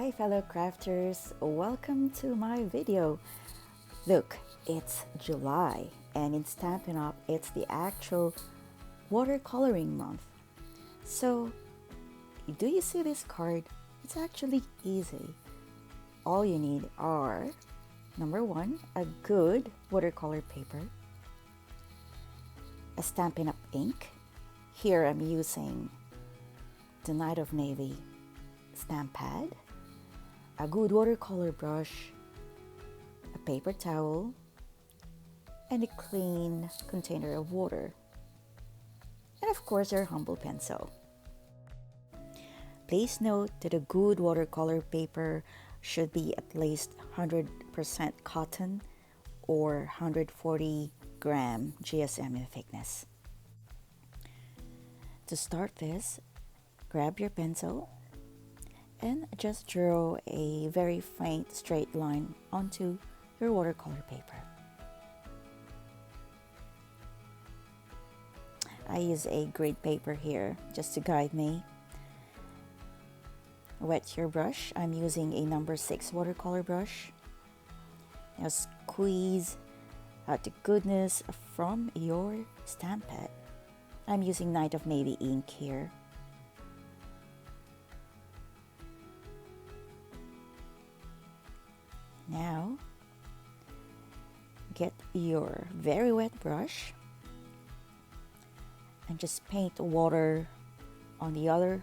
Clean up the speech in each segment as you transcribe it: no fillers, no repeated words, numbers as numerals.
Hi fellow crafters, welcome to my video. Look, it's July and in Stampin' Up! It's the actual watercoloring month. So, do you see this card? It's actually easy. All you need are, number one, a good watercolor paper, a Stampin' Up! Ink. Here I'm using the Night of Navy stamp pad, a good watercolor brush, a paper towel, and a clean container of water. And of course, your humble pencil. Please note that a good watercolor paper should be at least 100% cotton or 140 gram GSM in thickness. To start this, grab your pencil and just draw a very faint straight line onto your watercolor paper. I use a grid paper here just to guide me. Wet your brush. I'm using a number 6 watercolor brush. Now squeeze out the goodness from your stamp pad. I'm using Night of Navy ink here. Now, get your very wet brush and just paint water on the other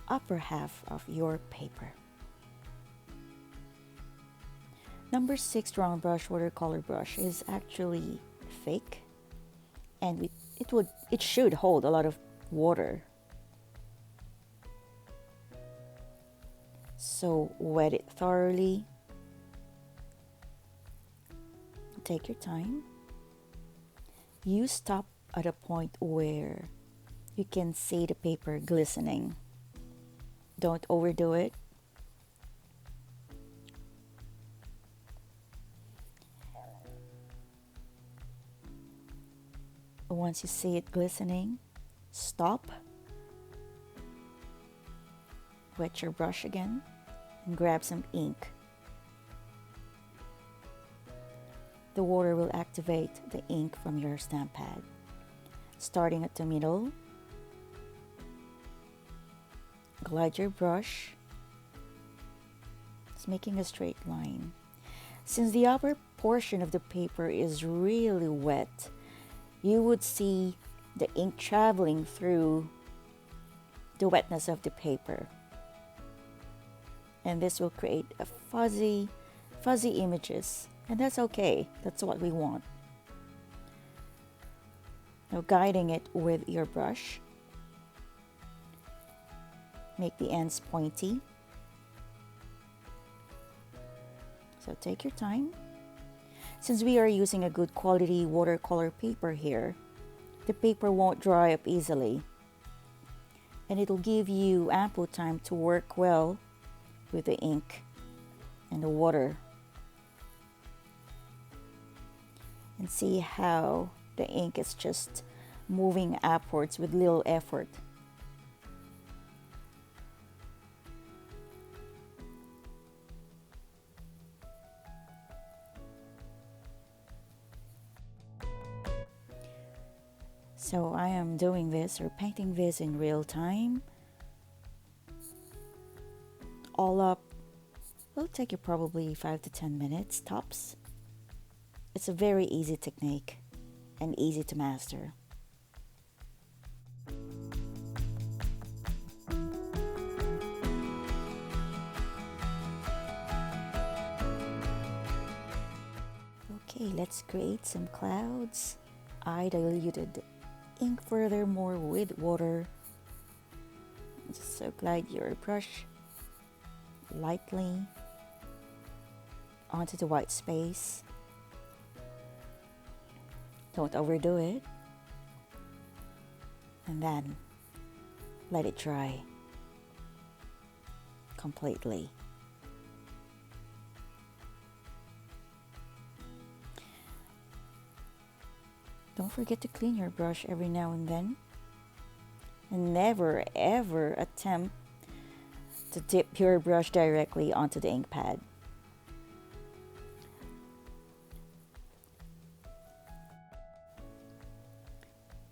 upper half of your paper. Number 6 round brush watercolor brush is actually thick and it should hold a lot of water. So wet it thoroughly. Take your time. You stop at a point where you can see the paper glistening. Don't overdo it. Once you see it glistening, stop. Wet your brush again and grab some ink. The water will activate the ink from your stamp pad. Starting at the middle, glide your brush, it's making a straight line. Since the upper portion of the paper is really wet, you would see the ink traveling through the wetness of the paper. And this will create a fuzzy images. And that's okay. That's what we want. Now guiding it with your brush. Make the ends pointy. So take your time. Since we are using a good quality watercolor paper here, the paper won't dry up easily. And it'll give you ample time to work well with the ink and the water. And see how the ink is just moving upwards with little effort. So I am doing this or painting this in real time. All up will take you probably 5 to 10 minutes tops. It's a very easy technique and easy to master. Okay, let's create some clouds. I diluted ink furthermore with water. Just so glide your brush lightly onto the white space. Don't overdo it. And then let it dry completely. Don't forget to clean your brush every now and then. And never ever attempt to dip your brush directly onto the ink pad.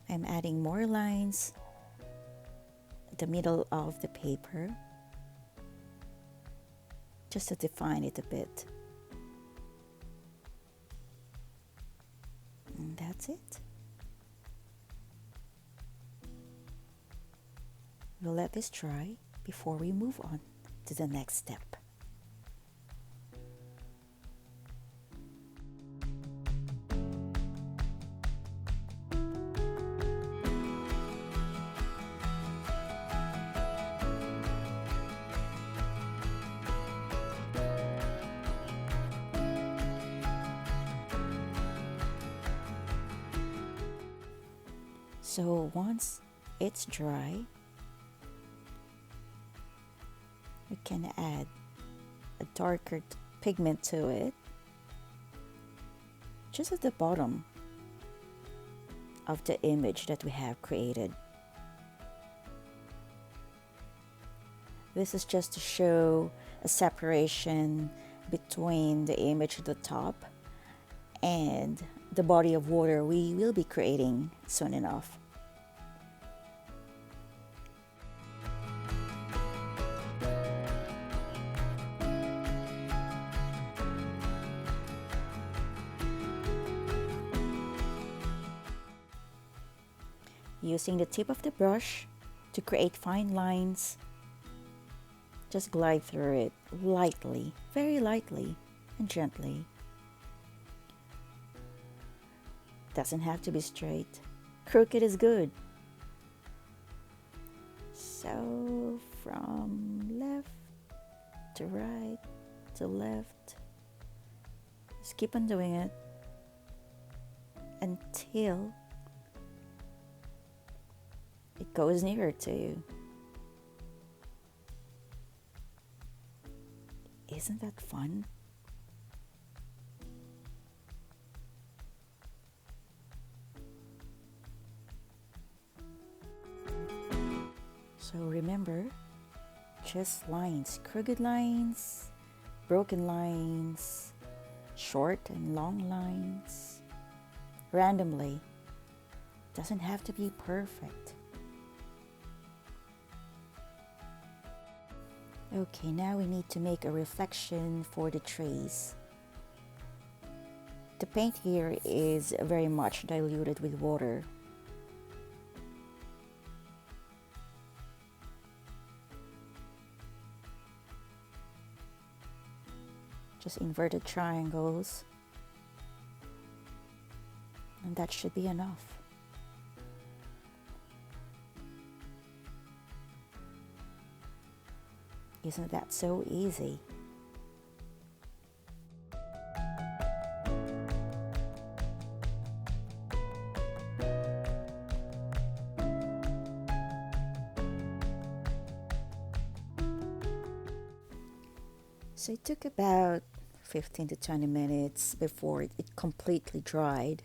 I'm adding more lines at the middle of the paper just to define it a bit. And that's it. We'll let this dry before we move on to the next step. So once it's dry, we can add a darker pigment to it, just at the bottom of the image that we have created. This is just to show a separation between the image at the top and the body of water we will be creating soon enough. Using the tip of the brush to create fine lines, just glide through it lightly, very lightly and gently. Doesn't have to be straight. Crooked is good. So from left to right to left, just keep on doing it until it goes nearer to you. Isn't that fun? So remember, just lines, crooked lines, broken lines, short and long lines, randomly. Doesn't have to be perfect. Okay, now we need to make a reflection for the trees. The paint here is very much diluted with water. Just inverted triangles, and that should be enough. Isn't that so easy? So it took about 15 to 20 minutes before it completely dried.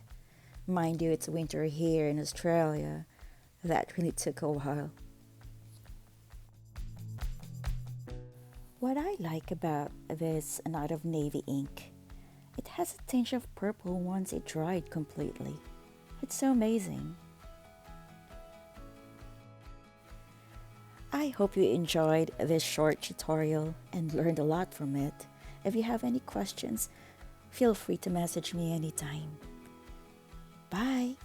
Mind you, it's winter here in Australia. That really took a while. What I like about this Night of Navy ink, it has a tinge of purple once it dried completely. It's so amazing. I hope you enjoyed this short tutorial and learned a lot from it. If you have any questions, feel free to message me anytime. Bye!